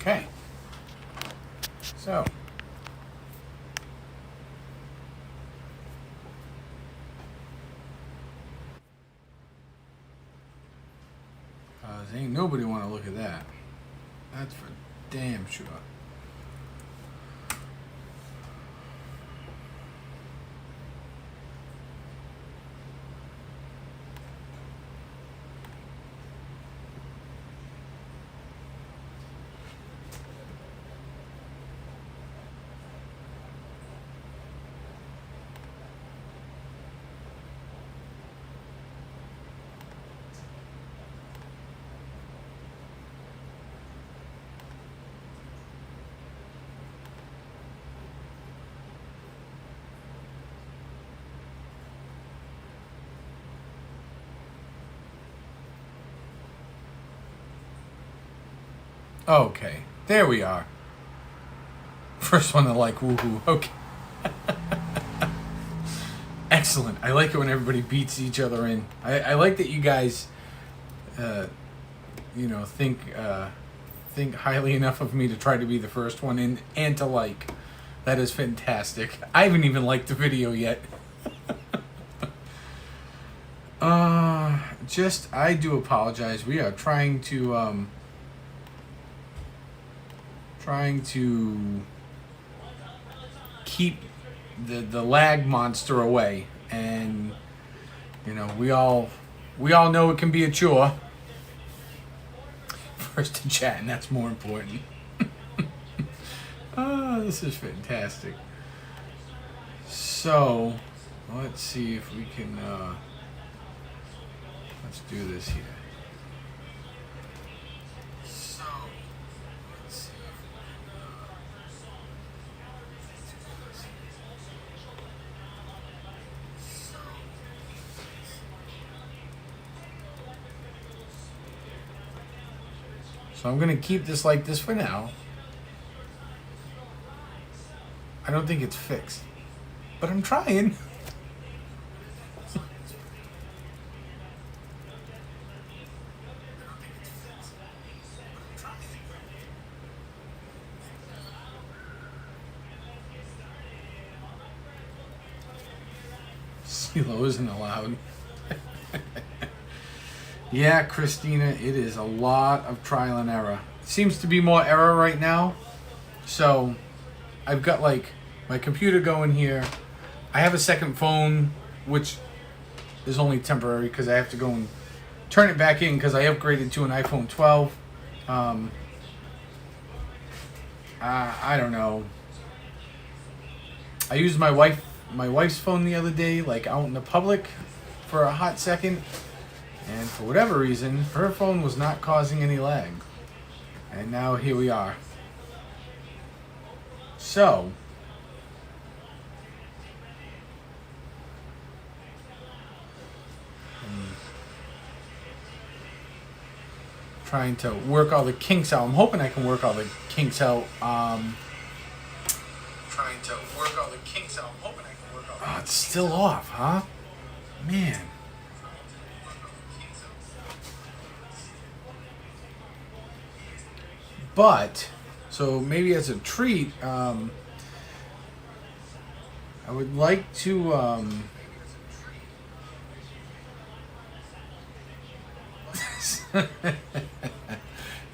Okay. So. Ain't nobody want to look at that. That's for damn sure. Okay, there we are. First one to like woohoo. Okay. Excellent. I like it when everybody beats each other in. I like that you guys, think highly enough of me to try to be the first one in and to like. That is fantastic. I haven't even liked the video yet. I do apologize. We are trying to keep the lag monster away, and we all know it can be a chore. First to chat, and that's more important. This is fantastic. So let's see if we can let's do this here. So I'm going to keep this like this for now. I don't think it's fixed, but I'm trying. CeeLo isn't allowed. Yeah, Christina, it is a lot of trial and error. Seems to be more error right now. So I've got like my computer going here. I have a second phone, which is only temporary because I have to go and turn it back in because I upgraded to an iPhone 12. I don't know. I used my wife's phone the other day, like out in the public for a hot second. And for whatever reason, her phone was not causing any lag. And now here we are. So, trying to work all the kinks out. I'm hoping I can work all the kinks out. Oh, it's still off, huh? Man. But, so maybe as a treat, I would like to,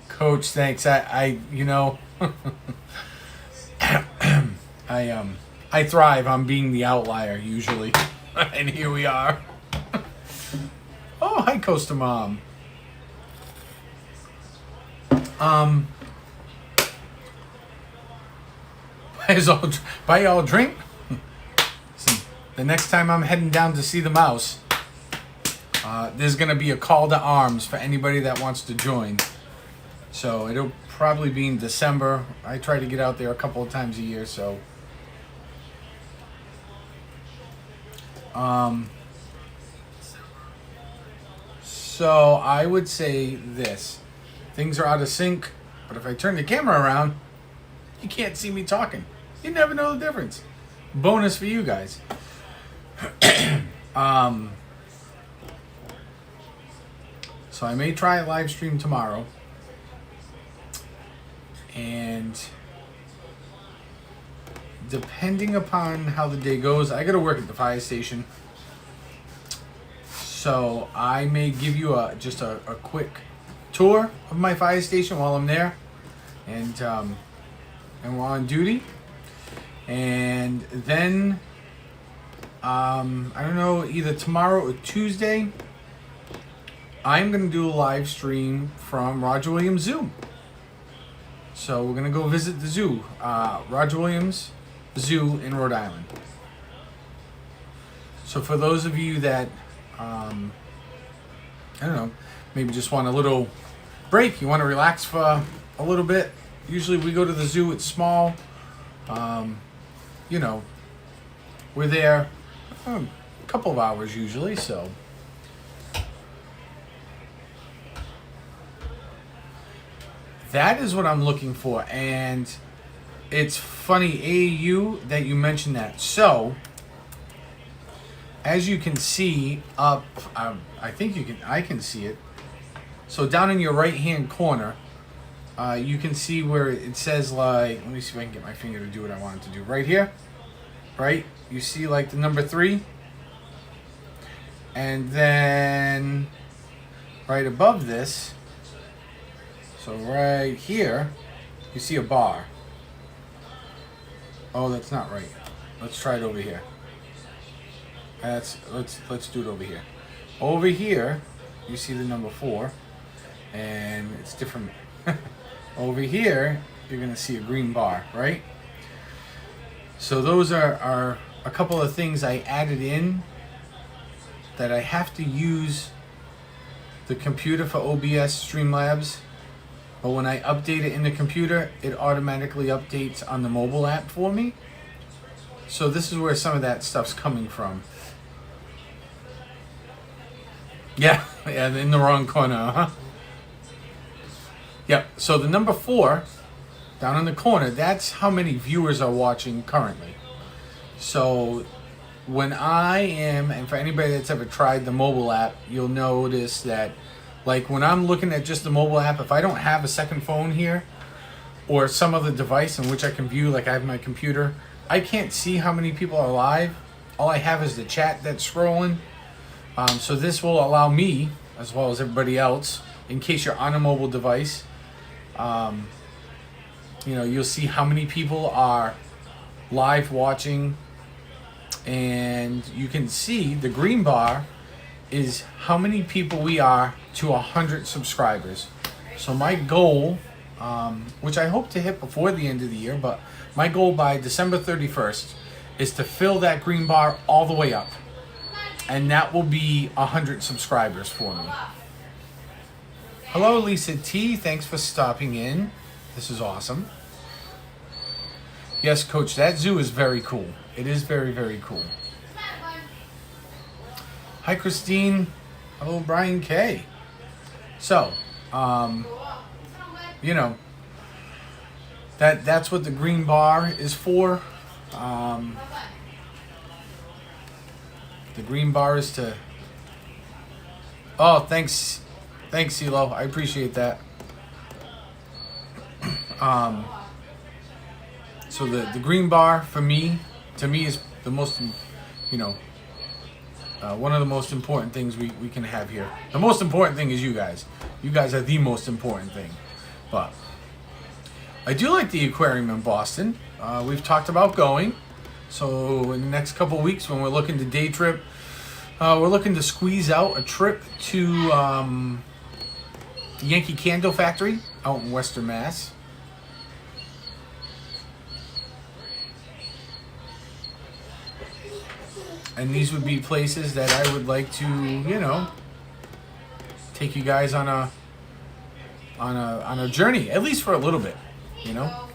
Coach, thanks. I I thrive on being the outlier usually, and here we are. Oh, hi, Costa Mom. Buy y'all a drink. Listen, the next time I'm heading down to see the mouse, there's gonna be a call to arms for anybody that wants to join. So it'll probably be in December. I try to get out there a couple of times a year, so. So I would say this. Things are out of sync, but if I turn the camera around, you can't see me talking. You never know the difference. Bonus for you guys. So I may try a live stream tomorrow. And depending upon how the day goes, I gotta work at the fire station. So I may give you just a quick tour of my fire station while I'm there, and we're on duty. And then I don't know, either tomorrow or Tuesday, I'm gonna do a live stream from Roger Williams Zoo. So we're gonna go visit the zoo, Roger Williams Zoo in Rhode Island. So for those of you that I don't know, maybe just want a little break, you want to relax for a little bit. Usually we go to the zoo, it's small. You know, we're there a couple of hours usually, so. That is what I'm looking for, and it's funny, AAU, that you mentioned that. So, as you can see up, I think I can see it. So down in your right hand corner, you can see where it says, like, let me see if I can get my finger to do what I want it to do. Right here, right? You see like the number 3? And then right above this, so right here, you see a bar. Oh, that's not right. Let's try it over here. Let's do it over here. Over here, you see the number 4, and it's different. Over here, you're gonna see a green bar, right? So those are a couple of things I added in that I have to use the computer for OBS Streamlabs, but when I update it in the computer, it automatically updates on the mobile app for me. So this is where some of that stuff's coming from. Yeah, in the wrong corner, huh? Yep, so the number 4, down in the corner, that's how many viewers are watching currently. So when I am, and for anybody that's ever tried the mobile app, you'll notice that, like, when I'm looking at just the mobile app, if I don't have a second phone here, or some other device in which I can view, like I have my computer, I can't see how many people are live. All I have is the chat that's scrolling. So this will allow me, as well as everybody else, in case you're on a mobile device, you know, you'll see how many people are live watching, and you can see the green bar is how many people we are to 100 subscribers. So my goal, which I hope to hit before the end of the year, but my goal by December 31st is to fill that green bar all the way up. And that will be 100 subscribers for me. Hello, Lisa T. Thanks for stopping in. This is awesome. Yes, Coach, that zoo is very cool. It is very, very cool. Hi, Christine. Hello, Brian K. So, you know, that's what the green bar is for. The green bar is to... Oh, thanks, CeeLo. I appreciate that. So the green bar for me, to me, is the most, you know, one of the most important things we can have here. The most important thing is you guys. You guys are the most important thing. But I do like the aquarium in Boston. We've talked about going. So in the next couple weeks, when we're looking to day trip, we're looking to squeeze out a trip to the Yankee Candle Factory out in Western Mass. And these would be places that I would like to, you know, take you guys on a journey, at least for a little bit, you know.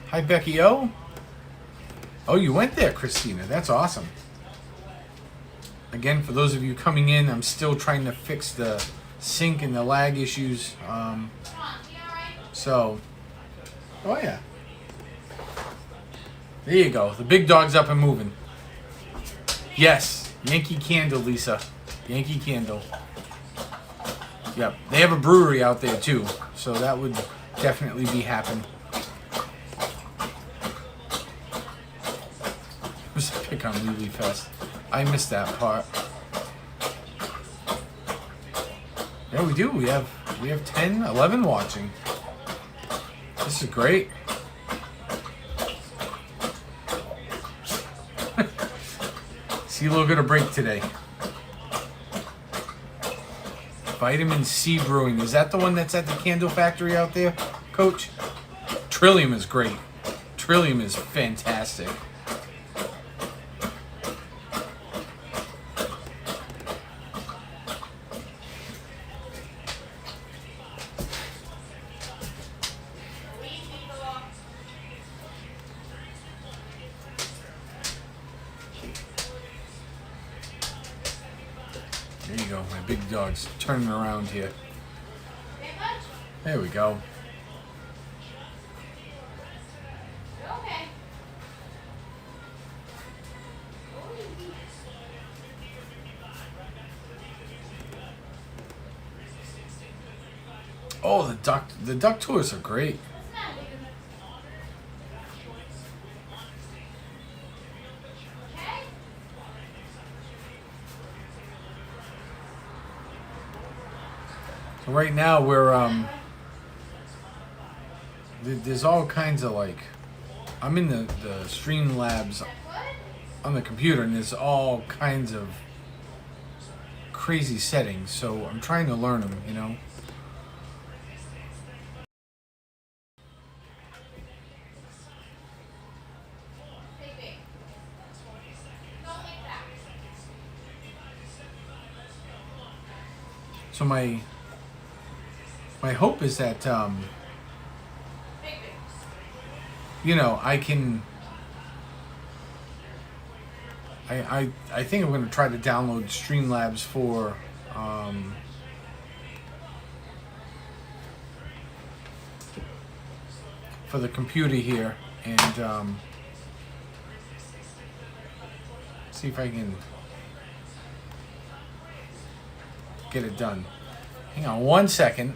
Hi, Becky O. Oh, you went there, Christina. That's awesome. Again, for those of you coming in, I'm still trying to fix the sync and the lag issues. So, oh yeah. There you go. The big dog's up and moving. Yes, Yankee Candle, Lisa. Yankee Candle. Yep, they have a brewery out there too, so that would definitely be happening. Just pick on Lily Fest. I missed that part. Yeah, we do. We have 10, 11 watching. This is great. CeeLo got a break today. Vitamin C Brewing. Is that the one that's at the Candle Factory out there, Coach? Trillium is great. Trillium is fantastic. There you go, my big dog's turning around here. There we go. Oh, the duck tours are great. So right now we're there's all kinds of like, I'm in the Streamlabs on the computer, and there's all kinds of crazy settings. So I'm trying to learn them, you know. So my hope is that you know, I can. I think I'm going to try to download Streamlabs for the computer here, and see if I can get it done. Hang on 1 second.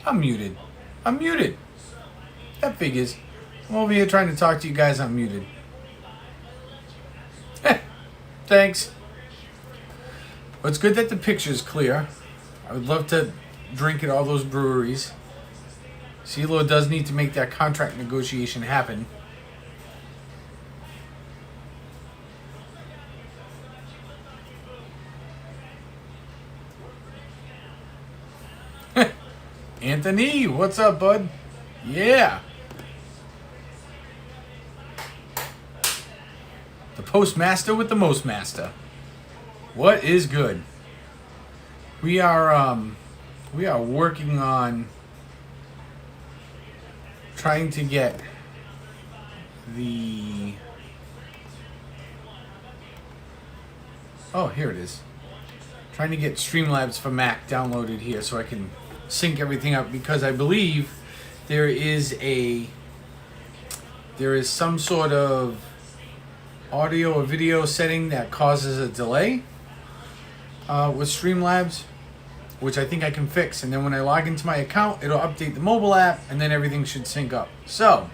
I'm muted. I'm muted. That figures. I'm over here trying to talk to you guys. I'm muted. Thanks. Well, it's good that the picture's clear. I would love to drink at all those breweries. CeeLo does need to make that contract negotiation happen. Anthony, what's up, bud? Yeah. The postmaster with the most master. What is good? We are working on trying to get the here it is. Trying to get Streamlabs for Mac downloaded here so I can sync everything up, because I believe there is some sort of audio or video setting that causes a delay with Streamlabs, which I think I can fix. And then when I log into my account, it'll update the mobile app, and then everything should sync up. So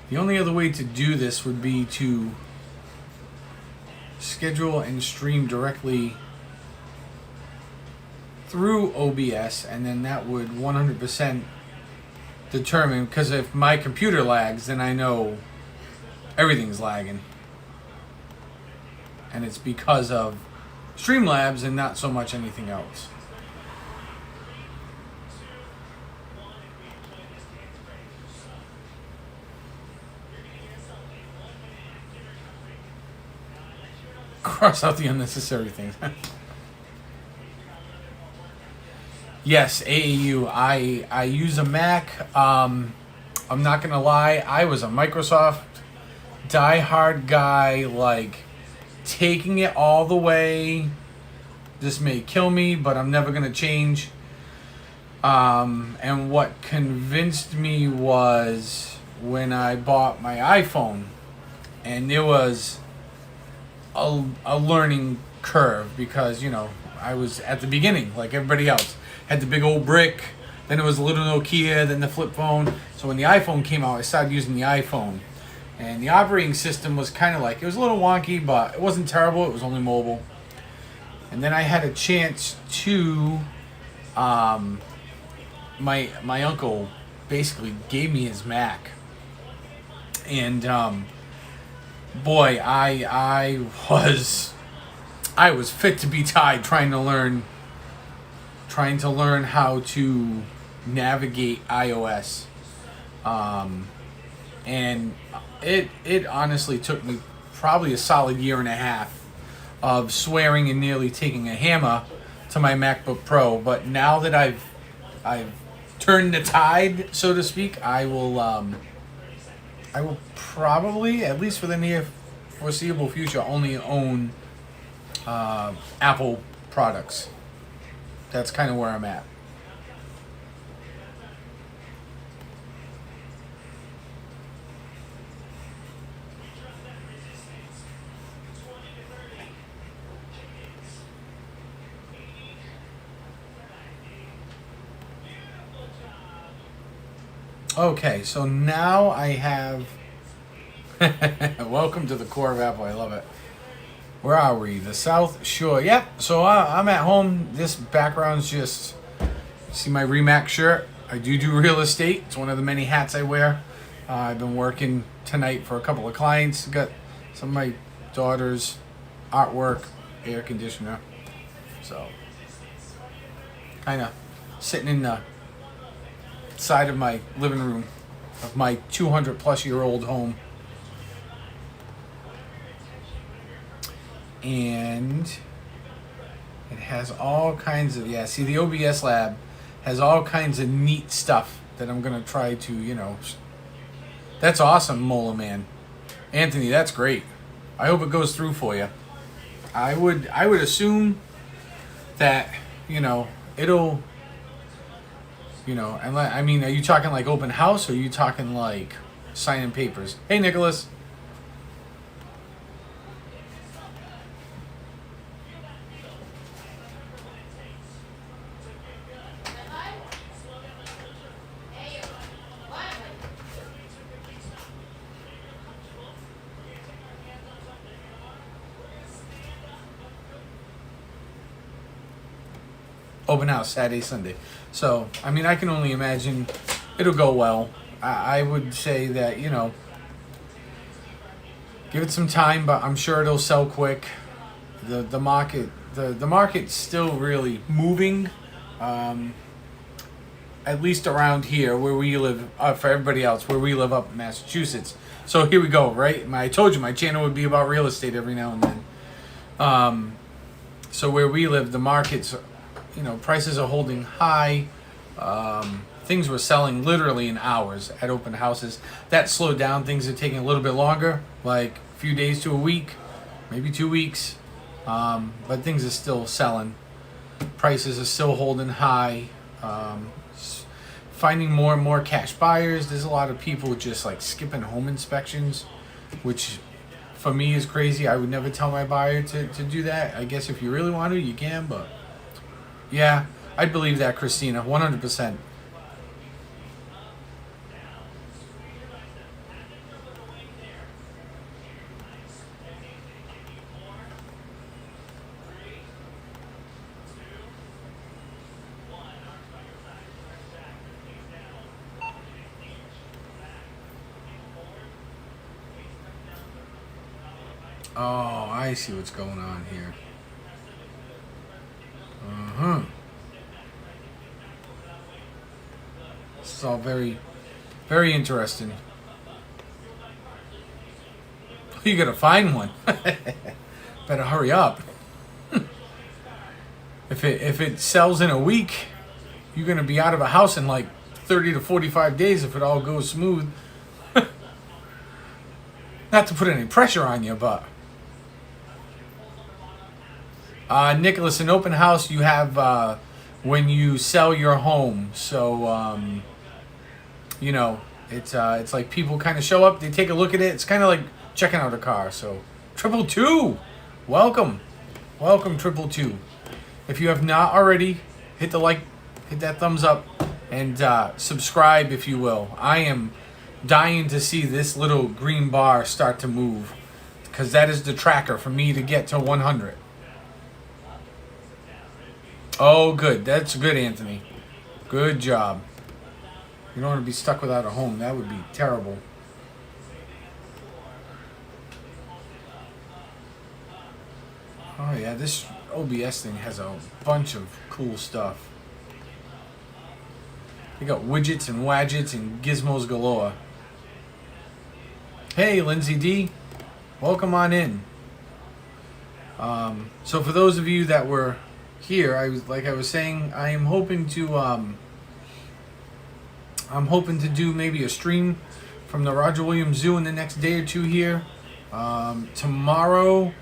the only other way to do this would be to schedule and stream directly through OBS, and then that would 100% determine, because if my computer lags, then I know everything's lagging. And it's because of Streamlabs and not so much anything else. Cross out the unnecessary things. Yes, AAU. I use a Mac. I'm not gonna lie. I was a Microsoft diehard guy, like taking it all the way. This may kill me, but I'm never gonna change. And what convinced me was when I bought my iPhone, and there was a learning curve, because I was at the beginning like everybody else. Had the big old brick, then it was a little Nokia, then the flip phone. So when the iPhone came out, I started using the iPhone. And the operating system was kind of like, it was a little wonky, but it wasn't terrible. It was only mobile. And then I had a chance to, my uncle basically gave me his Mac. And boy, I was fit to be tied trying to learn how to navigate iOS. And it honestly took me probably a solid year and a half of swearing and nearly taking a hammer to my MacBook Pro. But now that I've turned the tide, so to speak, I will probably, at least for the near foreseeable future, only own Apple products. That's kind of where I'm at. Okay, so now I have... Welcome to the core of Apple. I love it. Where are we? The South Shore. Yep. So I'm at home. This background's just... See my Remax shirt? I do real estate. It's one of the many hats I wear. I've been working tonight for a couple of clients. Got some of my daughter's artwork, air conditioner. So, kind of sitting in the side of my living room of my 200-plus-year-old home. And it has all kinds of, see, the OBS lab has all kinds of neat stuff that I'm going to try to, that's awesome, Mola Man. Anthony, that's great. I hope it goes through for you. I would assume that, it'll, and I mean, are you talking like open house, or are you talking like signing papers? Hey, Nicholas. open house Saturday, Sunday. So, I mean, I can only imagine it'll go well. I would say that, you know, give it some time, but I'm sure it'll sell quick. The market's still really moving, at least around here where we live. For everybody else, where we live up in Massachusetts. So here we go, right? I told you my channel would be about real estate every now and then. So where we live, the markets, you know, prices are holding high. Things were selling literally in hours at open houses. That slowed down. Things are taking a little bit longer, like a few days to a week, maybe 2 weeks. But things are still selling. Prices are still holding high. Finding more and more cash buyers. There's a lot of people just like skipping home inspections, which for me is crazy. I would never tell my buyer to do that. I guess if you really want to, you can, but yeah, I believe that, Christina, 100%. Oh, I see what's going on here. This is all very, very interesting. You gotta find one. Better hurry up. If it sells in a week, you're gonna be out of a house in like 30 to 45 days if it all goes smooth. Not to put any pressure on you, but Nicholas, an open house you have when you sell your home. So you know, it's like people kind of show up, they take a look at it. It's kind of like checking out a car. So 222, welcome 222. If you have not already, hit the like, hit that thumbs up, and subscribe if you will. I am dying to see this little green bar start to move, because that is the tracker for me to get to 100. Oh, good. That's good, Anthony. Good job. You don't want to be stuck without a home. That would be terrible. Oh, yeah. This OBS thing has a bunch of cool stuff. They got widgets and wadgets and gizmos galore. Hey, Lindsay D. Welcome on in. So for those of you that were here, I was saying, I am hoping to do maybe a stream from the Roger Williams Zoo in the next day or two here. Tomorrow,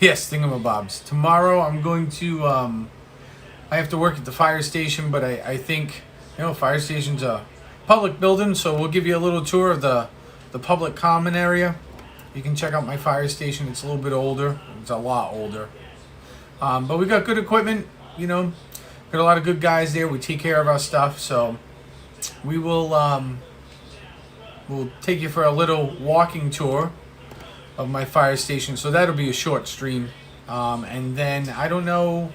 yes, thingamabobs. Tomorrow I'm going to I have to work at the fire station, but I think, you know, fire station's a public building, so we'll give you a little tour of the public common area. You can check out my fire station. It's a little bit older. It's a lot older. But we got good equipment, you know. Got a lot of good guys there. We take care of our stuff. So we will we'll take you for a little walking tour of my fire station. So that'll be a short stream. And then I don't know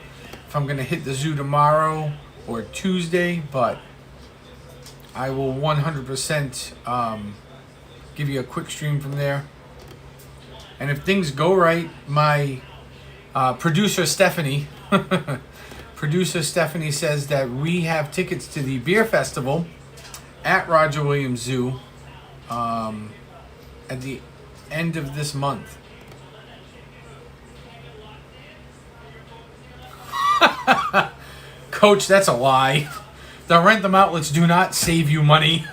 if I'm going to hit the zoo tomorrow or Tuesday, but I will 100% give you a quick stream from there. And if things go right, my producer Stephanie says that we have tickets to the beer festival at Roger Williams Zoo at the end of this month. Coach, that's a lie. The Wrentham outlets do not save you money.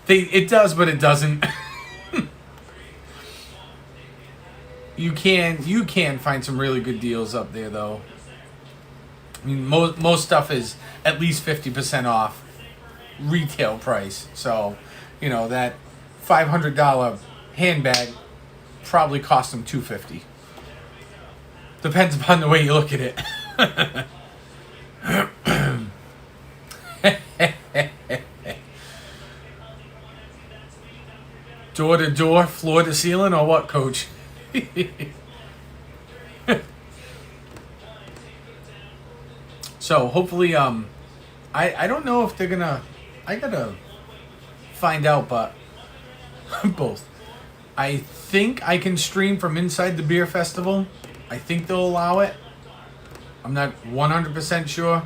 It does, but it doesn't. You can find some really good deals up there, though. I mean, most stuff is at least 50% off retail price. So, you know, that $500 handbag probably cost them $250. Depends upon the way you look at it. Door to door, floor to ceiling, or what, Coach? So hopefully, I don't know if they're gonna. I gotta find out, but both. I think I can stream from inside the beer festival. I think they'll allow it. I'm not 100% sure.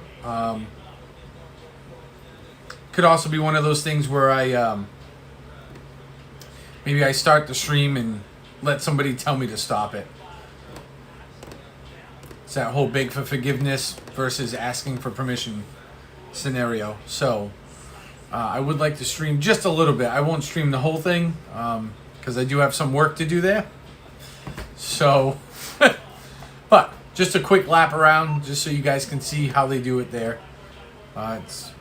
Could also be one of those things where I maybe I start the stream and let somebody tell me to stop it. It's that whole beg for forgiveness versus asking for permission scenario. So I would like to stream just a little bit. I won't stream the whole thing because I do have some work to do there. So, but just a quick lap around just so you guys can see how they do it there. It's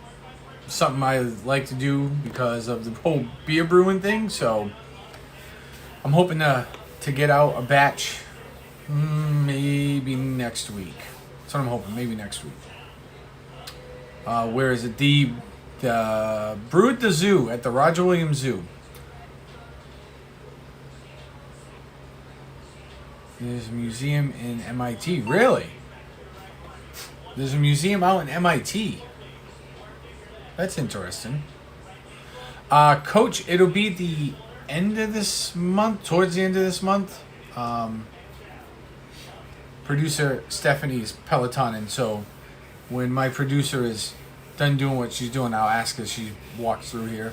something I like to do because of the whole beer brewing thing. So I'm hoping to get out a batch maybe next week. That's what I'm hoping, maybe next week. Where is it? The Brew at the Zoo, at the Roger Williams Zoo. There's a museum in MIT. Really? There's a museum out in MIT. That's interesting. Coach, it'll be the end of this month, towards the end of this month. Producer Stephanie's Pelotoning, so when my producer is done doing what she's doing, I'll ask her. She walks through here.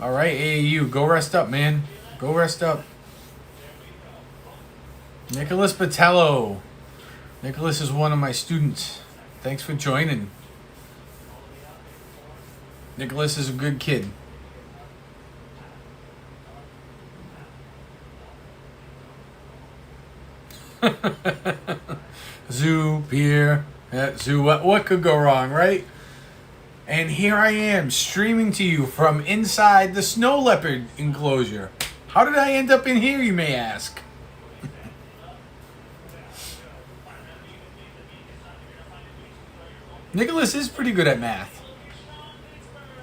All right, AAU, go rest up, man. Go rest up. Nicholas Botello. Nicholas is one of my students. Thanks for joining. Nicholas is a good kid. Zoo, beer, zoo, what could go wrong, right? And here I am, streaming to you from inside the snow leopard enclosure. How did I end up in here, you may ask? Nicholas is pretty good at math.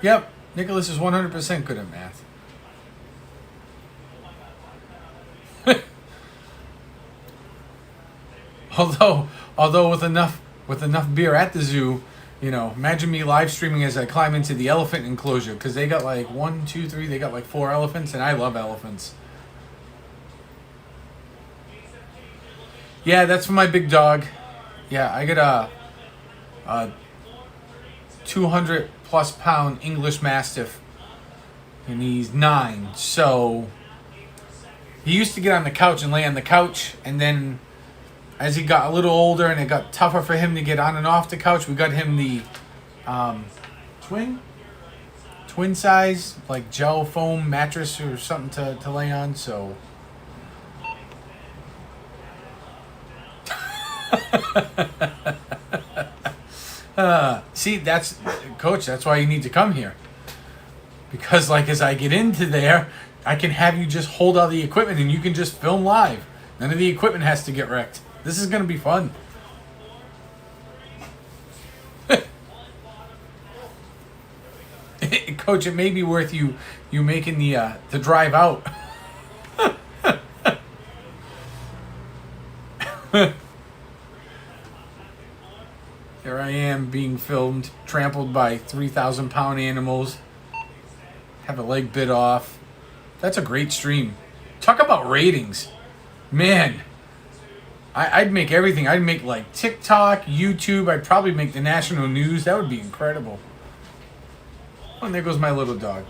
Yep, Nicholas is 100% good at math. Although with enough beer at the zoo, you know, imagine me live streaming as I climb into the elephant enclosure because they got like 1, 2, 3, they got like 4 elephants, and I love elephants. Yeah, that's for my big dog. Yeah, I got a 200 plus pound English Mastiff, and he's 9. So he used to get on the couch and lay on the couch, and then as he got a little older and it got tougher for him to get on and off the couch, we got him the twin size, like gel foam mattress or something to lay on. So see, that's Coach, that's why you need to come here, because like as I get into there, I can have you just hold all the equipment and you can just film live. None of the equipment has to get wrecked. This is going to be fun. Coach, it may be worth you making the drive out. Here I am being filmed, trampled by 3,000-pound animals. Have a leg bit off. That's a great stream. Talk about ratings. Man. I'd make everything. I'd make like TikTok, YouTube. I'd probably make the national news. That would be incredible. Oh, and there goes my little dog.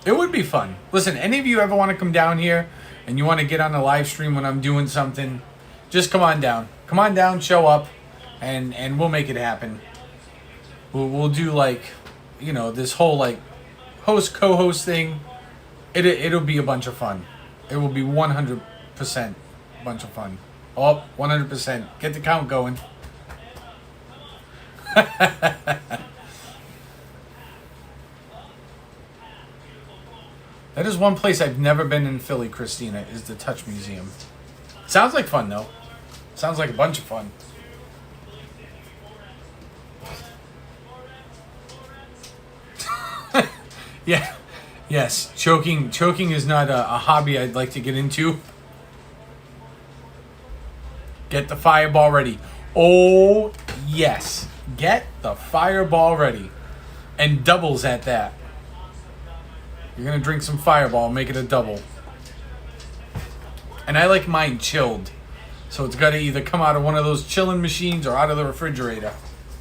It would be fun. Listen, any of you ever want to come down here and you want to get on a live stream when I'm doing something, just come on down. Come on down, show up, and we'll make it happen. We'll do like, you know, this whole like host co-host thing. It'll be a bunch of fun. It will be 100% a bunch of fun. Oh, 100%. Get the count going. That is one place I've never been in Philly, Christina, is the Touch Museum. Sounds like fun, though. Sounds like a bunch of fun. Yeah. Yes. Choking is not a hobby I'd like to get into. Get the fireball ready. Oh, yes. Get the fireball ready. And doubles at that. You're going to drink some fireball, make it a double. And I like mine chilled. So it's got to either come out of one of those chilling machines or out of the refrigerator.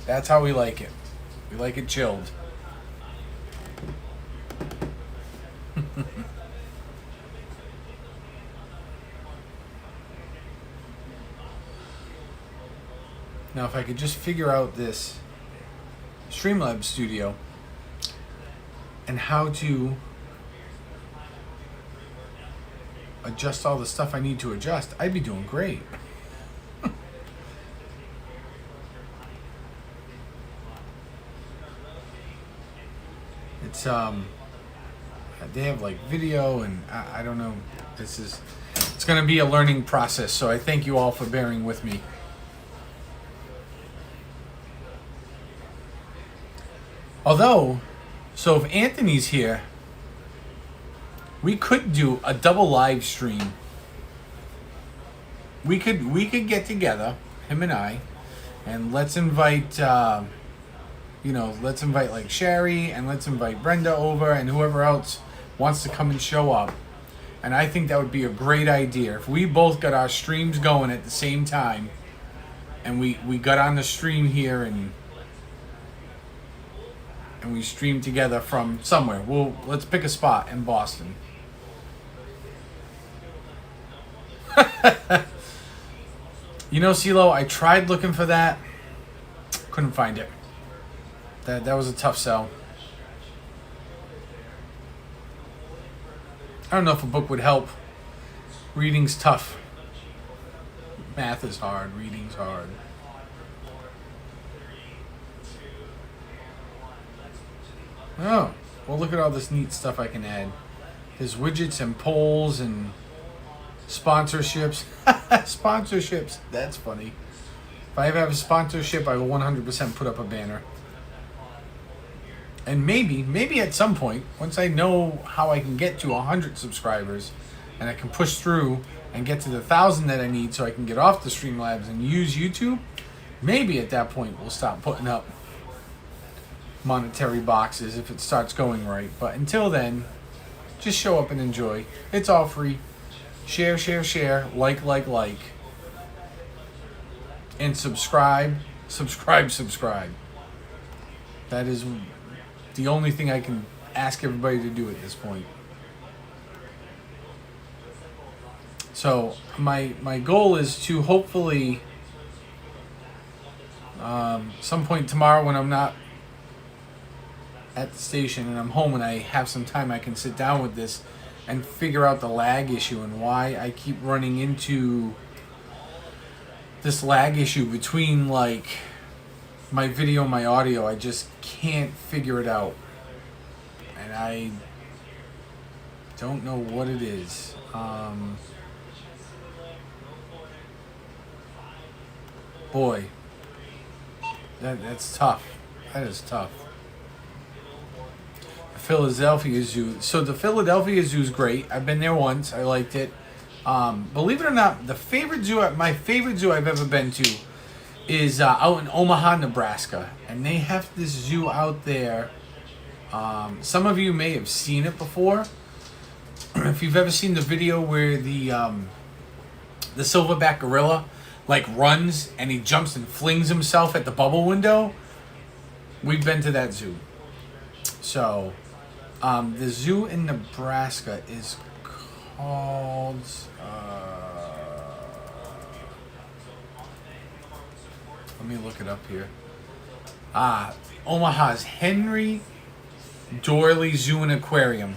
That's how we like it. We like it chilled. Now, if I could just figure out this Streamlabs Studio and how to adjust all the stuff I need to adjust, I'd be doing great. It's they have like video and I don't know. It's gonna be a learning process, so I thank you all for bearing with me. Although, so if Anthony's here, we could do a double live stream. We could get together, him and I, and let's invite let's invite like Sherry and let's invite Brenda over and whoever else wants to come and show up. And I think that would be a great idea if we both got our streams going at the same time, and we got on the stream here and we stream together from somewhere. Let's pick a spot in Boston. CeeLo, I tried looking for that. Couldn't find it. That was a tough sell. I don't know if a book would help. Reading's tough. Math is hard. Reading's hard. Oh, well, look at all this neat stuff I can add. There's widgets and polls and sponsorships. Sponsorships. That's funny. If I ever have a sponsorship, I will 100% put up a banner. And maybe at some point, once I know how I can get to 100 subscribers and I can push through and get to the 1,000 that I need so I can get off the Streamlabs and use YouTube, maybe at that point we'll stop putting up monetary boxes if it starts going right. But until then, just show up and enjoy. It's all free. Share, like, and subscribe. That is the only thing I can ask everybody to do at this point. So my goal is to hopefully some point tomorrow when I'm not at the station and I'm home and I have some time, I can sit down with this and figure out the lag issue and why I keep running into this lag issue between like my video and my audio. I just can't figure it out. And I don't know what it is. Boy, that's tough. That is tough. Philadelphia Zoo. So the Philadelphia Zoo is great. I've been there once. I liked it. Believe it or not, my favorite zoo I've ever been to is out in Omaha, Nebraska. And they have this zoo out there. Some of you may have seen it before. If you've ever seen the video where the silverback gorilla like runs and he jumps and flings himself at the bubble window, we've been to that zoo. So the zoo in Nebraska is called let me look it up here. Omaha's Henry Doorly Zoo and Aquarium.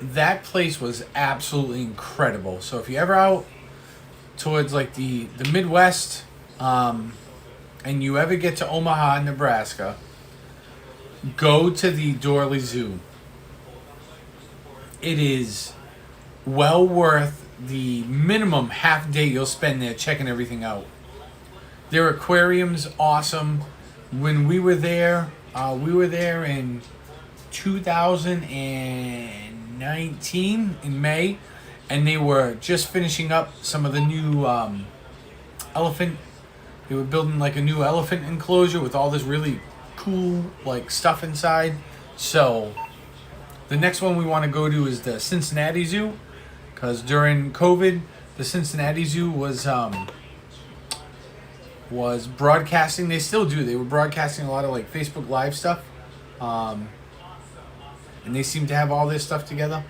That place was absolutely incredible. So if you're ever out towards like the Midwest and you ever get to Omaha, Nebraska, go to the Doorly Zoo. It is well worth the minimum half day you'll spend there checking everything out. Their aquarium's awesome. When we were there in 2019 in May, and they were just finishing up some of the new elephant. They were building like a new elephant enclosure with all this really cool like stuff inside. So the next one we want to go to is the Cincinnati Zoo, because during COVID, the Cincinnati Zoo was broadcasting. They still do. They were broadcasting a lot of like Facebook Live stuff, and they seem to have all this stuff together.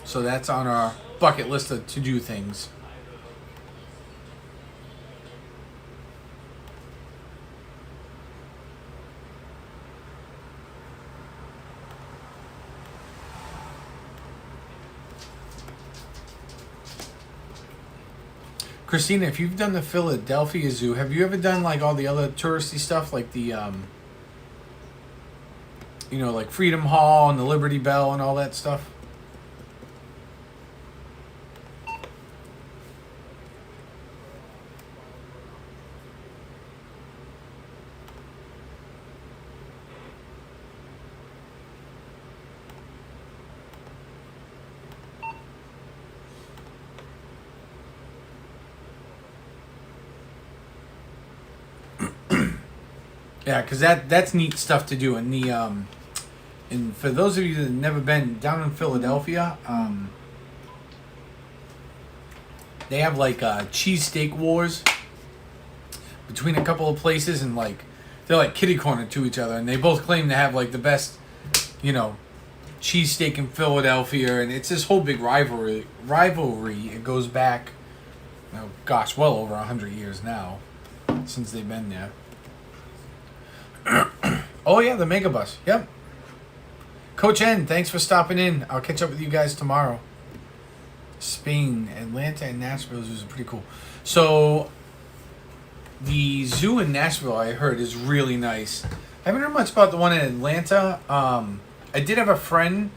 So that's on our bucket list of to-do things. Christina, if you've done the Philadelphia Zoo, have you ever done like all the other touristy stuff, like the, like Freedom Hall and the Liberty Bell and all that stuff? Yeah, because that's neat stuff to do. And and for those of you that have never been down in Philadelphia, they have like cheesesteak wars between a couple of places, and like they're like kitty corner to each other, and they both claim to have like the best, cheesesteak in Philadelphia, and it's this whole big rivalry. It goes back, well over 100 years now since they've been there. Oh yeah, the Megabus. Yep. Coach N, thanks for stopping in. I'll catch up with you guys tomorrow. Spain, Atlanta, and Nashville zoos are pretty cool. So the zoo in Nashville, I heard, is really nice. I haven't heard much about the one in Atlanta. I did have a friend,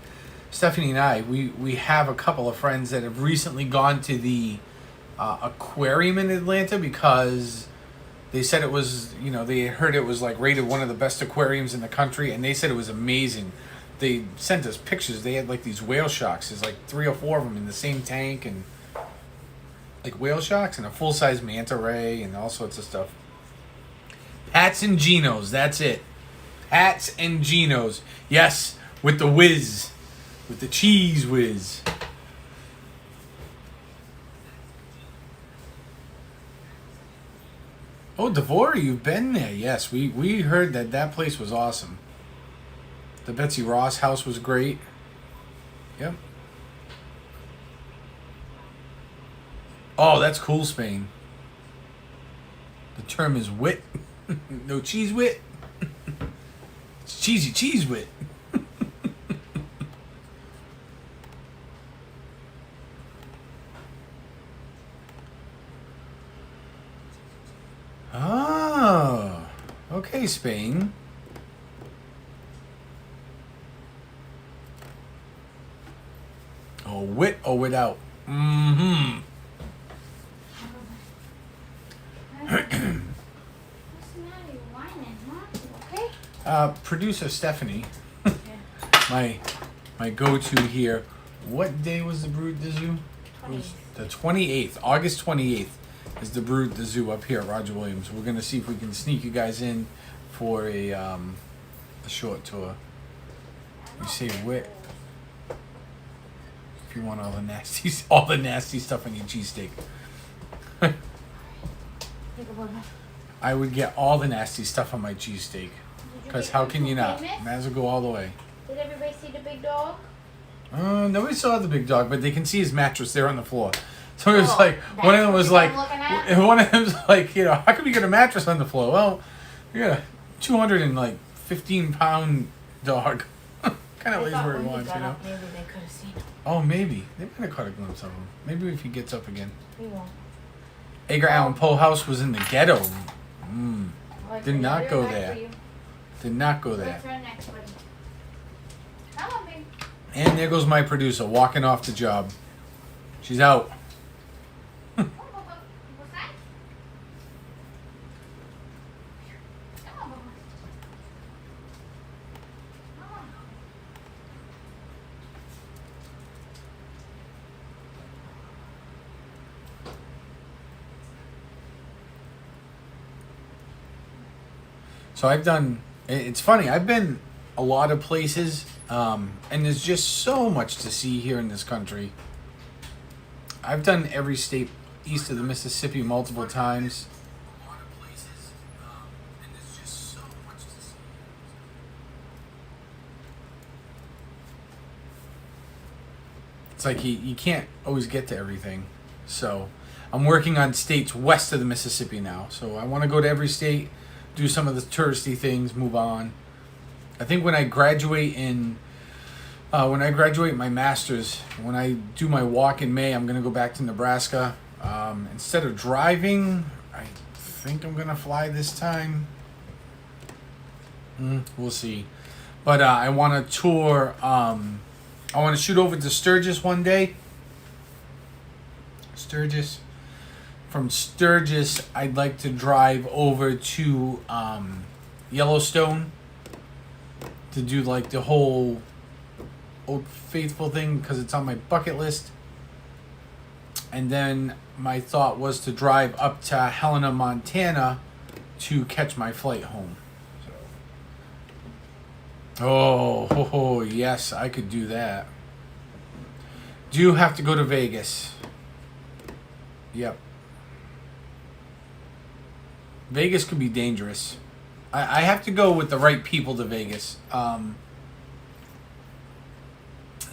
Stephanie and I. We have a couple of friends that have recently gone to the aquarium in Atlanta because they said it was, they heard it was like rated one of the best aquariums in the country, and they said it was amazing. They sent us pictures. They had like these whale sharks. There's like 3 or 4 of them in the same tank, and like whale sharks and a full-size manta ray and all sorts of stuff. Pats and Geno's, that's it. Pats and Geno's. Yes, with the whiz. With the cheese whiz. Oh, Devore, you've been there. Yes, we heard that place was awesome. The Betsy Ross house was great. Yep. Oh, that's cool, Spain. The term is wit. No cheese wit. It's cheesy cheese wit. Oh, okay, Spain. Oh, wit or without? Mm-hmm. What's the matter? You whining, huh? You okay? Producer Stephanie, my go-to here. What day was the Brood the Zoo? It was the 28th, August 28th. Is the Brood the Zoo up here at Roger Williams. We're gonna see if we can sneak you guys in for a short tour. You say wit if you want all the nasty stuff on your cheesesteak. I would get all the nasty stuff on my cheesesteak. Because how can you not? Might as well go all the way. Did everybody see the big dog? Nobody saw the big dog, but they can see his mattress there on the floor. So it was like, one of them was like, how come you get a mattress on the floor? Well, you got a 215-pound dog. Kind of lays where he wants, Maybe they could have seen him. Oh, maybe. They might have caught a glimpse of him. Maybe if he gets up again. He won't. Edgar Allan Poe house was in the ghetto. Did not go there. Did not go there. What's our next one? Come on, babe. And there goes my producer walking off the job. She's out. What's that? Come on, Bubba. So I've done. It's funny. I've been a lot of places, and there's just so much to see here in this country. I've done every state east of the Mississippi multiple times. It's like you can't always get to everything. So I'm working on states west of the Mississippi now. So I want to go to every state, do some of the touristy things, move on. I think when I graduate my master's, when I do my walk in May, I'm going to go back to Nebraska. Instead of driving, I think I'm going to fly this time. We'll see. But I want to tour. I want to shoot over to Sturgis one day. Sturgis. From Sturgis, I'd like to drive over to Yellowstone to do like the whole Old Faithful thing because it's on my bucket list. And then my thought was to drive up to Helena, Montana to catch my flight home. Oh, yes, I could do that. Do you have to go to Vegas? Yep. Vegas could be dangerous. I have to go with the right people to Vegas. One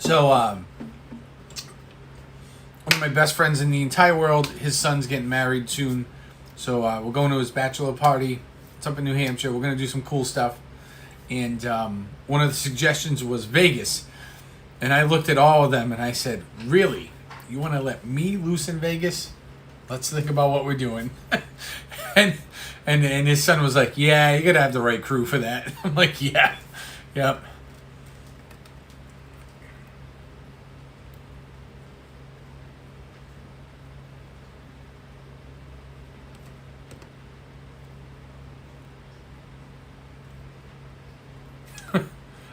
of my best friends in the entire world, his son's getting married soon. So we're going to his bachelor party. It's up in New Hampshire. We're going to do some cool stuff. And one of the suggestions was Vegas. And I looked at all of them and I said, really? You want to let me loose in Vegas? Let's think about what we're doing. and his son was like, yeah, you got to have the right crew for that. I'm like, yeah. Yep.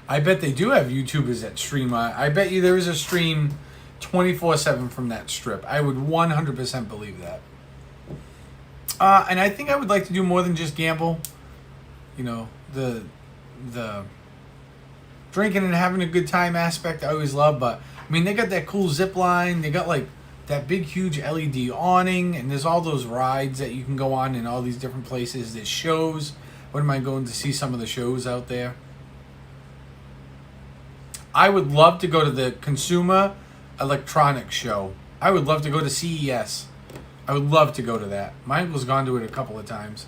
I bet they do have YouTubers that stream. I bet you there is a stream 24/7 from that strip. I would 100% believe that. And I think I would like to do more than just gamble. You know, the drinking and having a good time aspect I always love. But, I mean, they got that cool zip line. They got, like, that big, huge LED awning. And there's all those rides that you can go on in all these different places. There's shows. Wouldn't mind going to see some of the shows out there. I would love to go to the Consumer Electronics Show. I would love to go to CES. I would love to go to that. My uncle's gone to it a couple of times.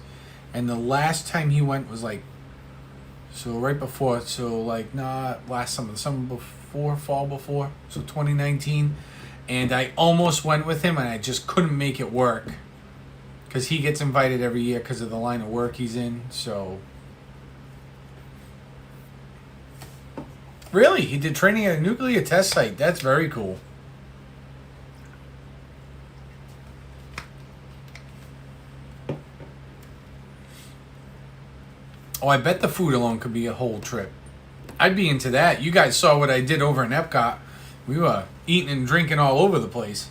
And the last time he went was like, right before, not last summer, the summer before, fall before, so 2019. And I almost went with him and I just couldn't make it work. Because he gets invited every year because of the line of work he's in, so... Really? He did training at a nuclear test site. That's very cool. Oh, I bet the food alone could be a whole trip. I'd be into that. You guys saw what I did over in Epcot. We were eating and drinking all over the place.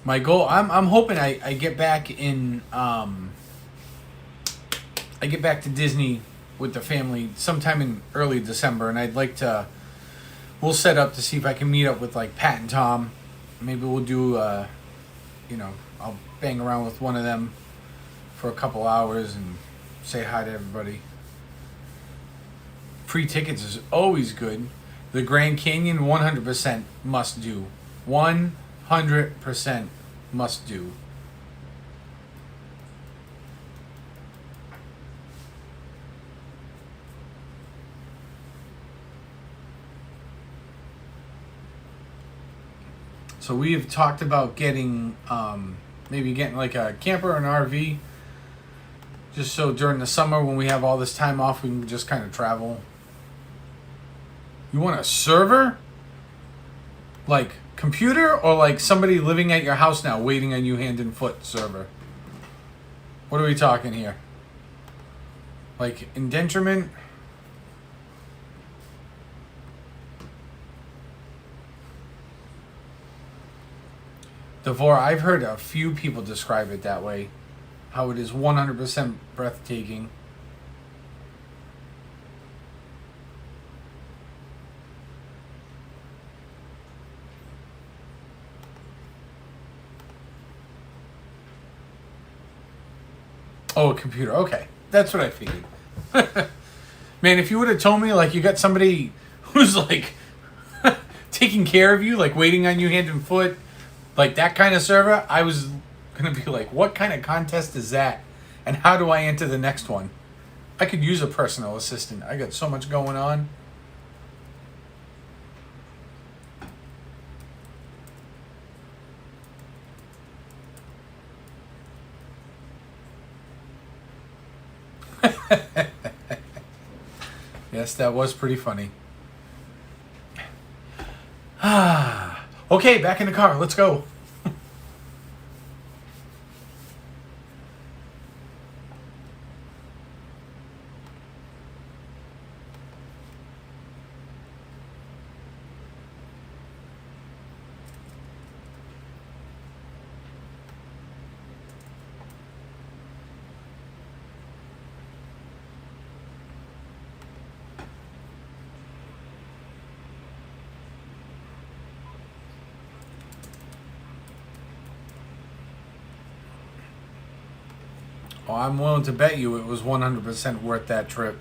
My goal, I'm hoping I get back in, I get back to Disney with the family sometime in early December, and I'd like to, we'll set up to see if I can meet up with like Pat and Tom. Maybe we'll do, I'll bang around with one of them for a couple hours and say hi to everybody. Free tickets is always good. The Grand Canyon, 100% must do. 100% must do. So we have talked about getting, maybe getting like a camper or an RV. Just so during the summer when we have all this time off, we can just kind of travel. You want a server? Like computer or like somebody living at your house now waiting on you hand and foot server? What are we talking here? Like indenturement? Devore, I've heard a few people describe it that way. How it is 100% breathtaking. Oh, a computer. Okay. That's what I figured. Man, if you would have told me, like, you got somebody who's, like, taking care of you, like, waiting on you hand and foot, like, that kind of server, I was going to be like, what kind of contest is that? And how do I enter the next one? I could use a personal assistant. I got so much going on. Yes, that was pretty funny. Okay, back in the car. Let's go. Oh, I'm willing to bet you it was 100% worth that trip.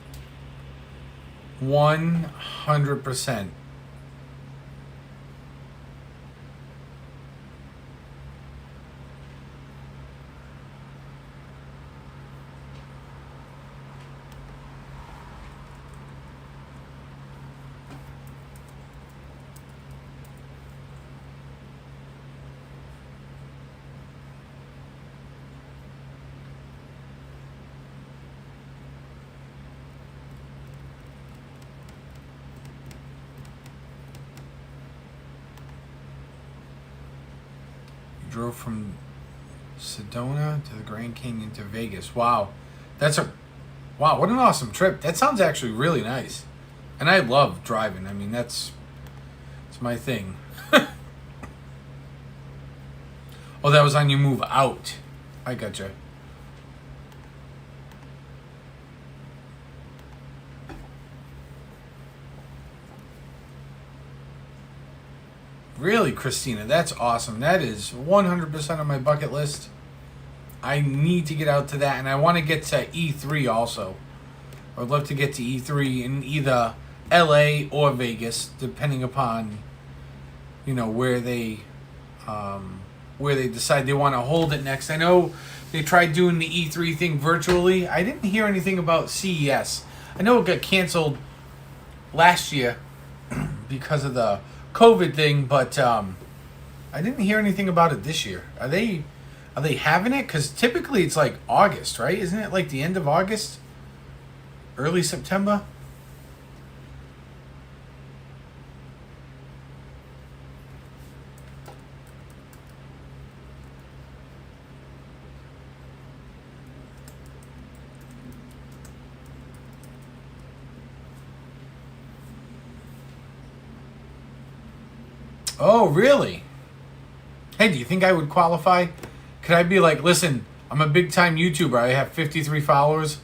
100%. Drove from Sedona to the Grand Canyon to Vegas. Wow. Wow, what an awesome trip. That sounds actually really nice. And I love driving. I mean, it's my thing. Oh, that was on your move out. I gotcha. Really, Christina, that's awesome. That is 100% on my bucket list. I need to get out to that, and I want to get to E3 also. I would love to get to E3 in either LA or Vegas, depending upon, where they decide they want to hold it next. I know they tried doing the E3 thing virtually. I didn't hear anything about CES. I know it got canceled last year because of the COVID thing, but I didn't hear anything about it this year. Are they having it? Because typically it's like August, right? Isn't it like the end of August? Early September? Oh, really? Hey, do you think I would qualify? Could I be like, listen, I'm a big time YouTuber. I have 53 followers.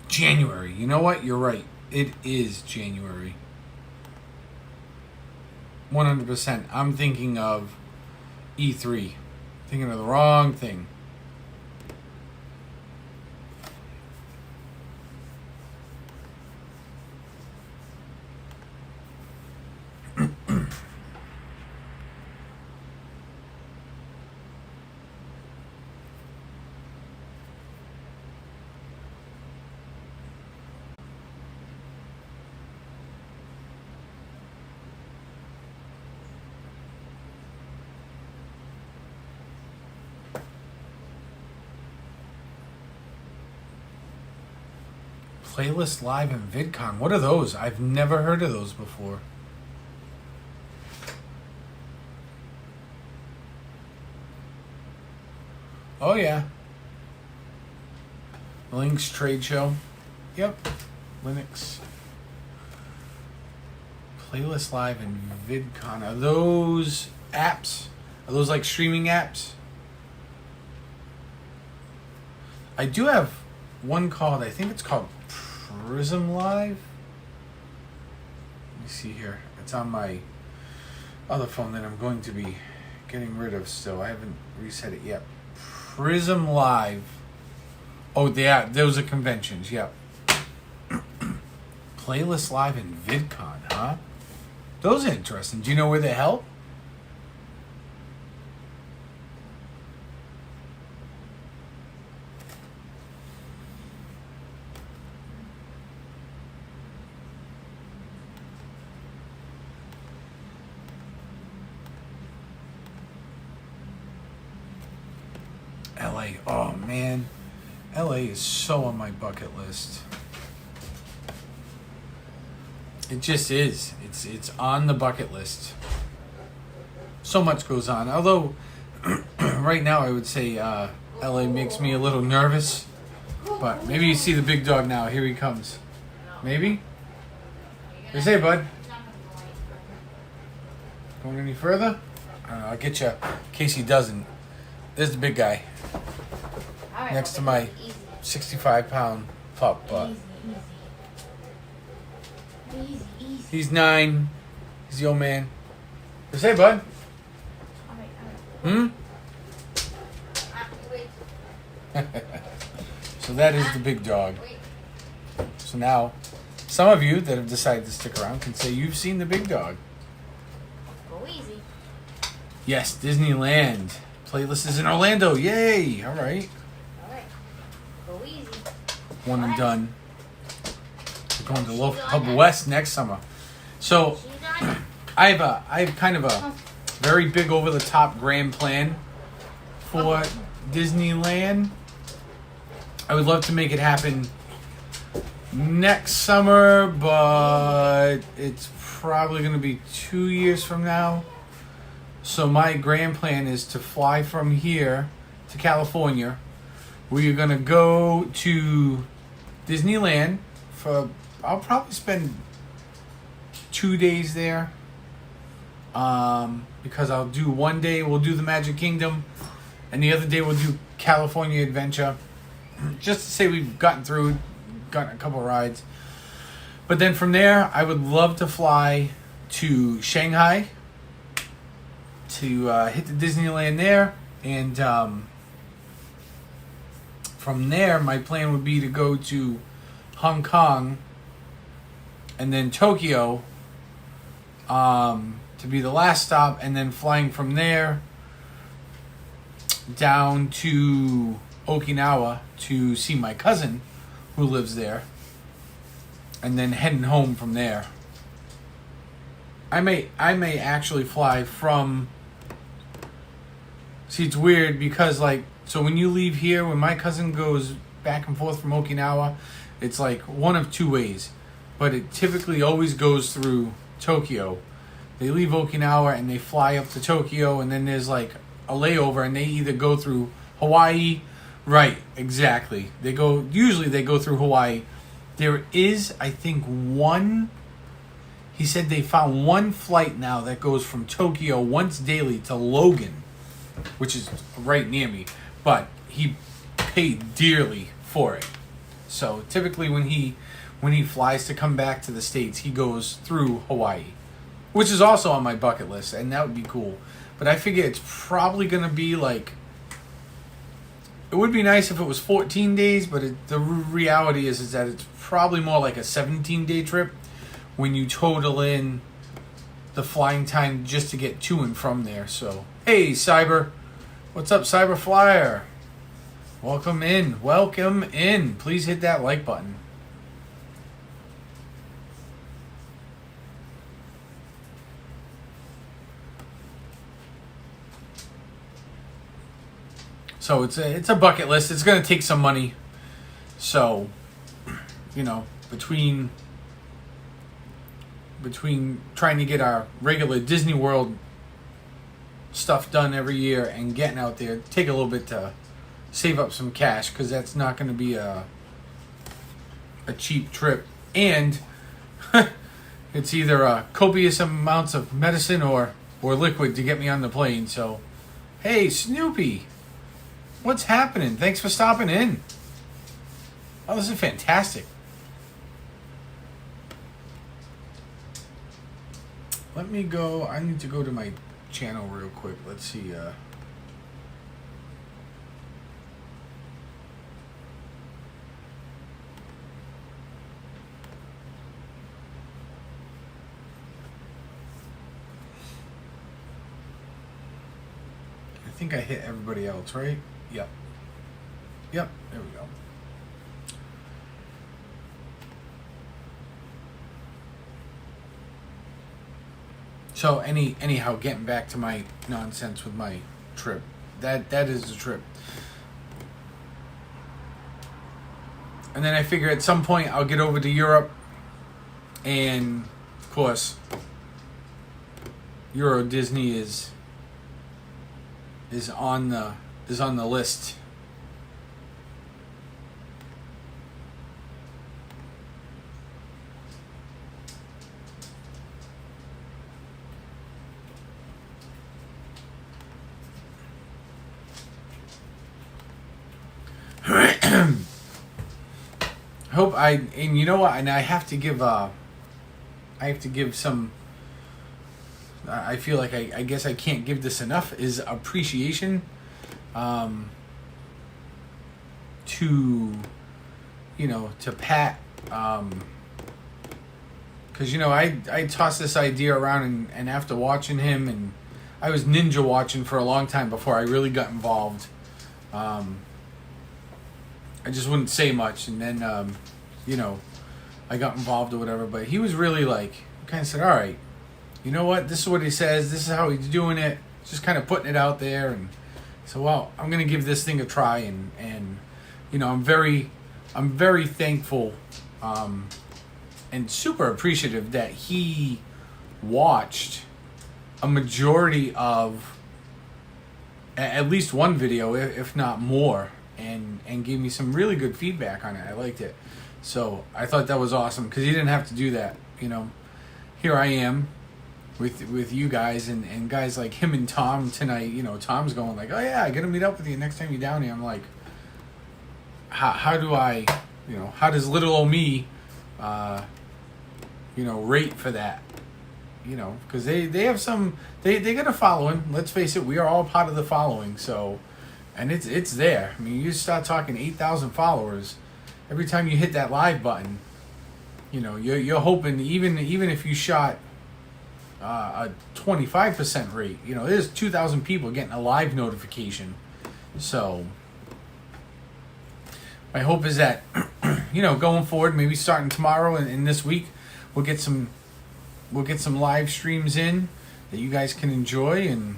January. You know what? You're right. It is January. 100%. I'm thinking of E3. Thinking of the wrong thing. Playlist Live and VidCon. What are those? I've never heard of those before. Oh, yeah. Linux Trade Show. Yep. Linux. Playlist Live and VidCon. Are those apps? Are those like streaming apps? I do have one called, I think it's called Prism Live. Let me see here. It's on my other phone that I'm going to be getting rid of still. I haven't reset it yet. Prism Live. Oh, yeah, those are conventions, yep. Playlist Live and VidCon, huh? Those are interesting. Do you know where they held? LA. Oh, man. LA is so on my bucket list. It just is. It's on the bucket list. So much goes on. Although, right now I would say LA makes me a little nervous. But maybe you see the big dog now. Here he comes. Maybe? Just say, bud. Going any further? I don't know. I'll get you in case he doesn't. There's the big guy. All right, Next to Puppy, my easy, 65-pound pup. But easy. Easy. he's 9. He's the old man. Just say, bud. All right. Hmm? Wait. So that is the big dog. Wait. So now, some of you that have decided to stick around can say you've seen the big dog. Go easy. Yes, Disneyland. Playlist is in Orlando. Yay! All right. All right. Go easy. One and Alright. done. We're going to Local She's Hub on it. West next summer. So She's on it. I have kind of a very big over the top grand plan for Disneyland. I would love to make it happen next summer, but it's probably going to be 2 years from now. So my grand plan is to fly from here to California. We're going to go to Disneyland for, I'll probably spend 2 days there. Because I'll do one day, we'll do the Magic Kingdom, and the other day we'll do California Adventure. Just to say we've gotten a couple rides. But then from there, I would love to fly to Shanghai to hit the Disneyland there. And from there, my plan would be to go to Hong Kong and then Tokyo to be the last stop, and then flying from there down to Okinawa to see my cousin who lives there, and then heading home from there. I may actually fly from. See, it's weird because so when you leave here, when my cousin goes back and forth from Okinawa, it's like one of two ways, but it typically always goes through Tokyo. They leave Okinawa and they fly up to Tokyo, and then there's like a layover, and they either go through Hawaii. Right, exactly. Usually they go through Hawaii. There is, I think, one. He said they found one flight now that goes from Tokyo once daily to Logan, which is right near me. But he paid dearly for it. So typically when he flies to come back to the States, he goes through Hawaii, which is also on my bucket list, and that would be cool. But I figure it's probably going to be it would be nice if it was 14 days, but the reality is that it's probably more like a 17-day trip when you total in the flying time just to get to and from there. So, hey, Cyber. What's up, Cyber Flyer? Welcome in. Welcome in. Please hit that like button. So it's a bucket list. It's going to take some money. So between trying to get our regular Disney World stuff done every year and getting out there, take a little bit to save up some cash, because that's not going to be a cheap trip. And it's either copious amounts of medicine or liquid to get me on the plane. So, hey, Snoopy, what's happening? Thanks for stopping in. Oh, this is fantastic. Let me go. I need to go to my channel real quick. Let's see. I think I hit everybody else, right? Yep. Yep. There we go. So anyhow, getting back to my nonsense with my trip. That is the trip. And then I figure at some point I'll get over to Europe, and of course Euro Disney is on the list. And you know what? And I have to give some. I feel like I guess I can't give this enough, is appreciation, to Pat, because I tossed this idea around, and after watching him, and I was ninja watching for a long time before I really got involved. I just wouldn't say much, and then I got involved or whatever. But he was really kind of said, all right, you know what? This is what he says. This is how he's doing it. Just kind of putting it out there. And so, well, I'm going to give this thing a try. And I'm very thankful and super appreciative that he watched a majority of at least one video, if not more, and gave me some really good feedback on it. I liked it. So I thought that was awesome, because he didn't have to do that. Here I am with you guys, and guys like him and Tom tonight. Tom's going oh yeah, I gotta meet up with you next time you're down here. I'm like, how do I, how does little old me, rate for that? Because they have some, they got a following. Let's face it, we are all part of the following. So, and it's there. I mean, you start talking 8,000 followers. Every time you hit that live button, you're hoping, even if you shot a 25% rate, there's 2,000 people getting a live notification. So my hope is that going forward, maybe starting tomorrow and this week, we'll get some live streams in that you guys can enjoy, and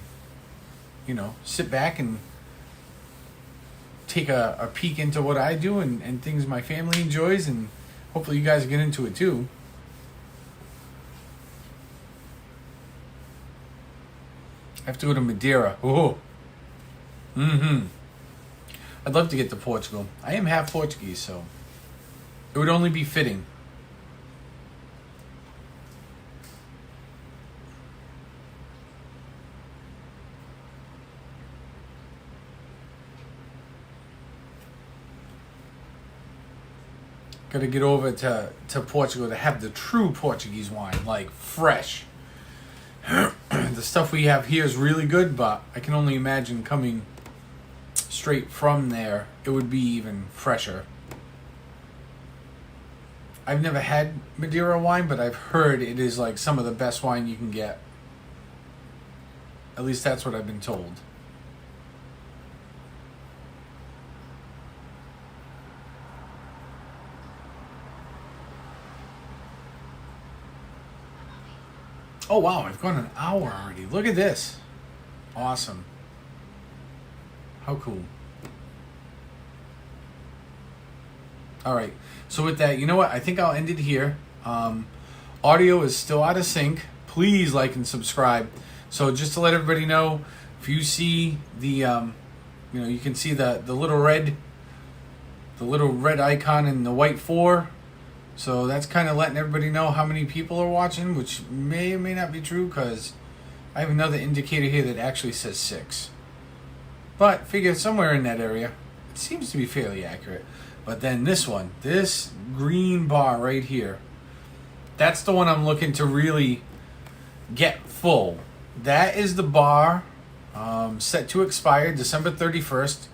sit back and take a peek into what I do and things my family enjoys, and hopefully you guys get into it too. I have to go to Madeira. Oh. I'd love to get to Portugal. I am half Portuguese, so it would only be fitting. Got to get over to Portugal to have the true Portuguese wine, fresh. The stuff we have here is really good, but I can only imagine coming straight from there, it would be even fresher. I've never had Madeira wine, but I've heard it is some of the best wine you can get. At least that's what I've been told. Oh wow, I've gone an hour already. Look at this. Awesome. How cool. All right. So with that, you know what? I think I'll end it here. Audio is still out of sync. Please like and subscribe. So just to let everybody know, if you see the, you can see the little red icon and the white 4. So that's kind of letting everybody know how many people are watching, which may or may not be true because I have another indicator here that actually says 6. But figure somewhere in that area. It seems to be fairly accurate. But then this one, this green bar right here, that's the one I'm looking to really get full. That is the bar set to expire December 31st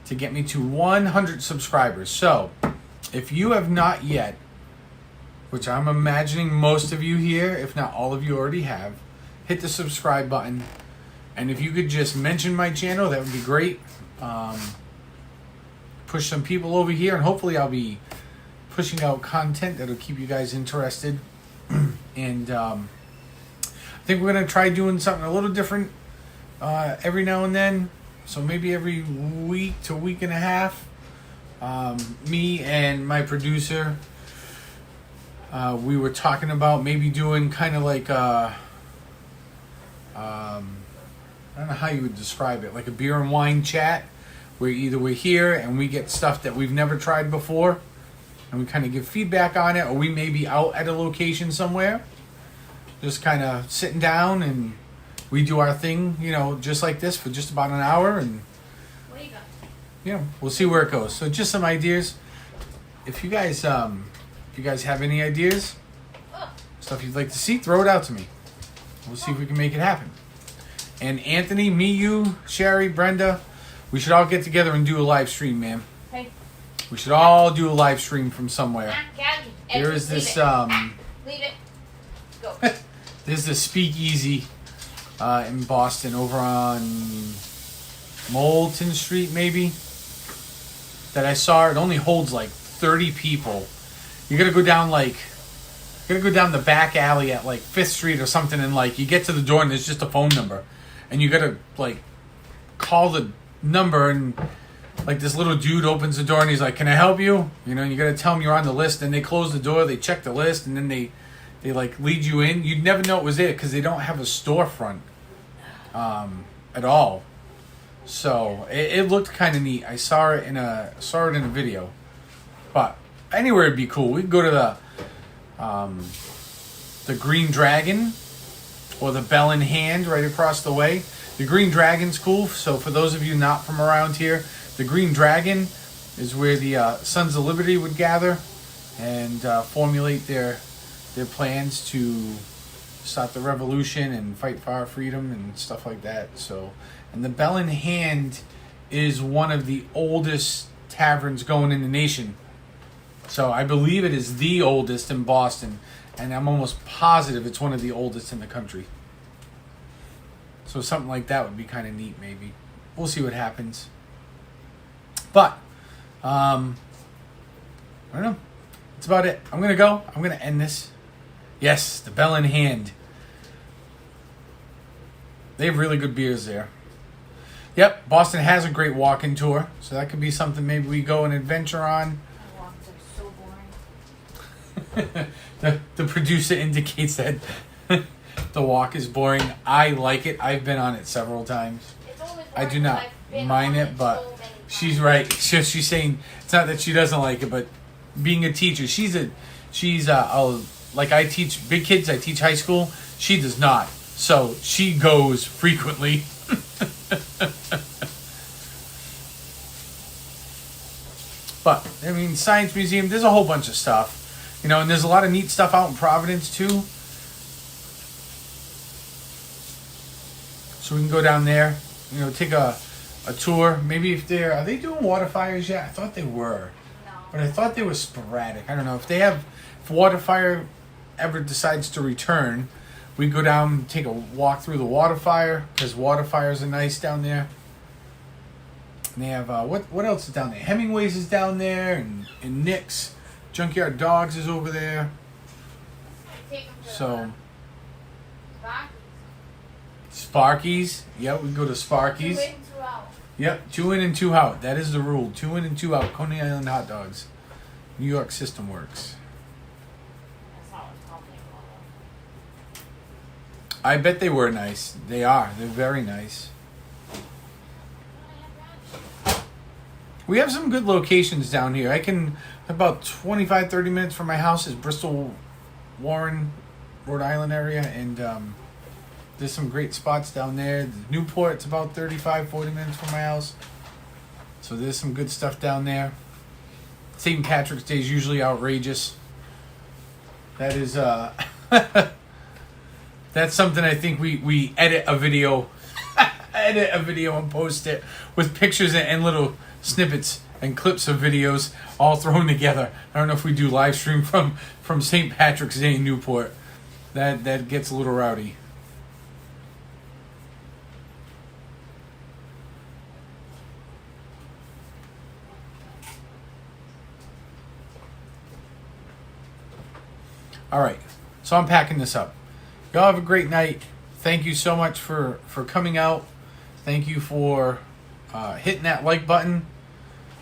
to get me to 100 subscribers. So if you have not yet, which I'm imagining most of you here, if not all of you already have, hit the subscribe button. And if you could just mention my channel, that would be great. Push some people over here, and hopefully I'll be pushing out content that'll keep you guys interested. And I think we're going to try doing something a little different every now and then. So maybe every week to week and a half. Me and my producer, we were talking about maybe doing kind of like I don't know how you would describe it, like a beer and wine chat, where either we're here and we get stuff that we've never tried before, and we kind of give feedback on it, or we may be out at a location somewhere, just kind of sitting down and we do our thing, just like this for just about an hour, and we'll see where it goes. So just some ideas. If you guys have any ideas, stuff you'd like to see, throw it out to me. We'll see if we can make it happen. And Anthony, me, you, Sherry, Brenda, we should all get together and do a live stream, man. Hey. We should all do a live stream from somewhere. There is this Leave it. Go. there's this speakeasy in Boston over on Moulton Street, maybe, that I saw. It only holds like 30 people. You gotta go down the back alley at like 5th Street or something, and like you get to the door and there's just a phone number, and you gotta like call the number, and like this little dude opens the door and he's like, "Can I help you?" And you gotta tell him you're on the list, and they close the door, they check the list, and then they like lead you in. You'd never know it was there because they don't have a storefront at all. So it looked kind of neat. I saw it in a video, but anywhere would be cool. We could go to the Green Dragon or the Bell in Hand right across the way. The Green Dragon's cool. So for those of you not from around here, the Green Dragon is where the Sons of Liberty would gather and formulate their plans to start the revolution and fight for our freedom and stuff like that. So, and the Bell in Hand is one of the oldest taverns going in the nation. So I believe it is the oldest in Boston, and I'm almost positive it's one of the oldest in the country. So something like that would be kind of neat, maybe. We'll see what happens. But, I don't know. That's about it. I'm going to go. I'm going to end this. Yes, the Bell in Hand. They have really good beers there. Yep, Boston has a great walk-in tour, so that could be something maybe we go and adventure on. Walks are so boring. The producer indicates that the walk is boring. I like it. I've been on it several times. It's only boring I do not because I've been mind on it, but so many times. she's right. She's saying it's not that she doesn't like it, but being a teacher, she's like I teach big kids. I teach high school. She does not. So she goes frequently. But I mean, Science Museum. There's a whole bunch of stuff, and there's a lot of neat stuff out in Providence too. So we can go down there, take a tour. Maybe if are they doing water fires yet? I thought they were, but I thought they were sporadic. I don't know if water fire ever decides to return. We go down, take a walk through the water fire, because water fires are nice down there. And they have what else is down there? Hemingway's is down there, and Nick's Junkyard Dogs is over there. Take 'em to So Sparky's. Sparky's, yep, we go to Sparky's. 2 in, 2 out. Yep, 2 in and 2 out. That is the rule. 2 in and 2 out. Coney Island hot dogs. New York System Works. That's not what's pumping. I bet they were nice. They are. They're very nice. We have some good locations down here. I can, about 25, 30 minutes from my house is Bristol, Warren, Rhode Island area. And there's some great spots down there. Newport, it's about 35, 40 minutes from my house. So there's some good stuff down there. St. Patrick's Day is usually outrageous. That is, that's something I think we edit a video, and post it with pictures and little snippets and clips of videos all thrown together. I don't know if we do live stream from St. Patrick's Day in Newport. That gets a little rowdy. All right, so I'm packing this up. Y'all have a great night. Thank you so much for coming out. Thank you for hitting that like button.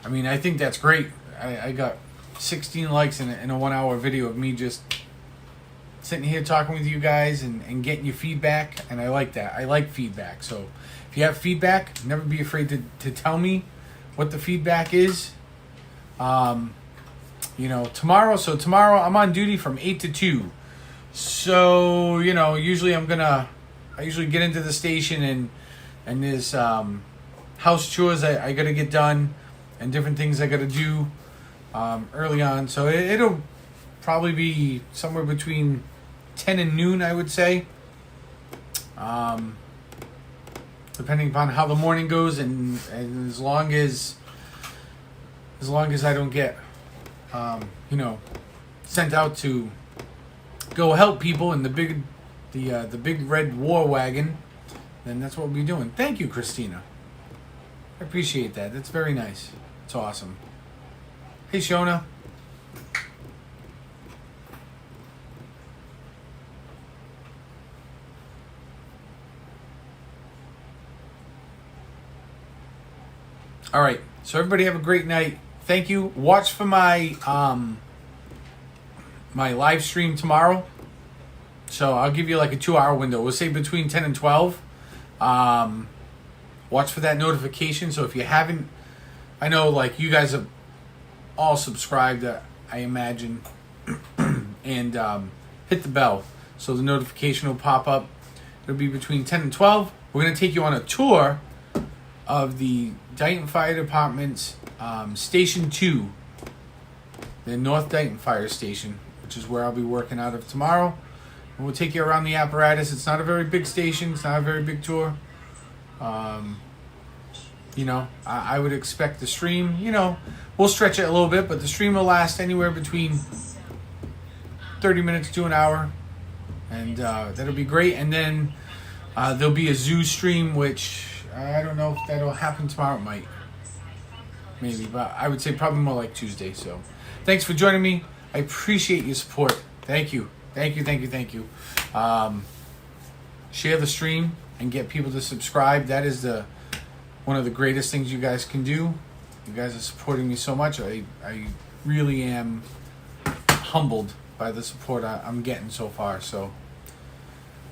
I mean, I think that's great. I got 16 likes in a 1 hour video of me just sitting here talking with you guys and getting your feedback. And I like that. I like feedback. So if you have feedback, never be afraid to tell me what the feedback is. Tomorrow I'm on duty from 8 to 2. So, usually I usually get into the station and there's house chores I got to get done and different things I got to do early on. So it'll probably be somewhere between 10 and noon, I would say. Depending upon how the morning goes and as long as I don't get sent out to go help people in the big red war wagon, then that's what we'll be doing. Thank you, Christina. I appreciate that. That's very nice. It's awesome. Hey, Shona. All right. So everybody have a great night. Thank you. Watch for my my live stream tomorrow. So I'll give you like a 2-hour window. We'll say between 10 and 12. Watch for that notification. So if you haven't, I know like you guys have all subscribed, I imagine, and hit the bell so the notification will pop up. It'll be between 10 and 12. We're going to take you on a tour of the Dayton Fire Department's Station 2, the North Dayton Fire Station, which is where I'll be working out of tomorrow. And we'll take you around the apparatus. It's not a very big station. It's not a very big tour. I would expect the stream, we'll stretch it a little bit, but the stream will last anywhere between 30 minutes to an hour. And that'll be great. And then there'll be a zoo stream, which I don't know if that'll happen tomorrow. It might. Maybe. But I would say probably more like Tuesday. So thanks for joining me. I appreciate your support. Thank you. Thank you. Thank you. Thank you. Share the stream and get people to subscribe. That is one of the greatest things you guys can do. You guys are supporting me so much. I really am humbled by the support I'm getting so far. So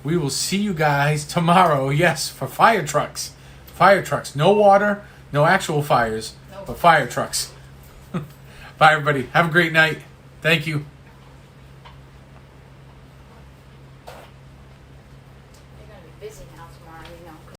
we will see you guys tomorrow. Yes, for fire trucks. Fire trucks. No water, no actual fires, but fire trucks. Bye, everybody. Have a great night. Thank you.